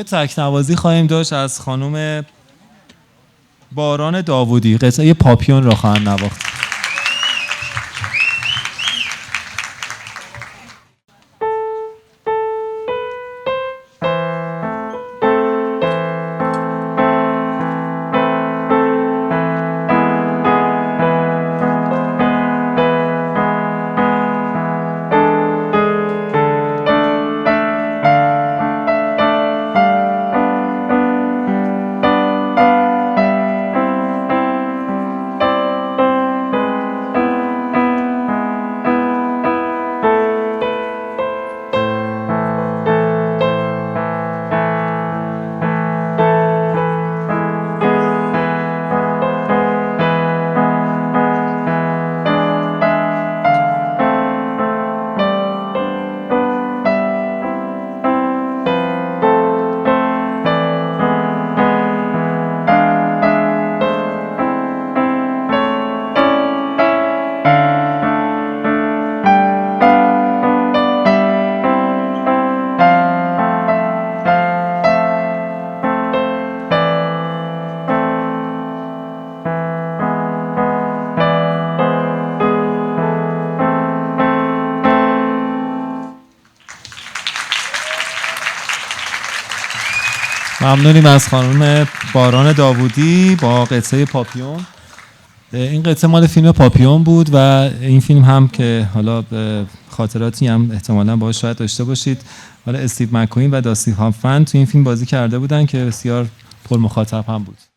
یه تکنوازی خواهیم داشت از خانم باران داوودی. قطعه پاپیون را خواهند نواخت. ممنونیم از خانم باران داوودی با قطعه پاپیون. این قطعه مال فیلم پاپیون بود و این فیلم هم که حالا خاطراتی هم احتمالاً باهاش شاید داشته باشید. حالا استیو مک‌کوین و داستین هافمن تو این فیلم بازی کرده بودن که بسیار پر مخاطب هم بود.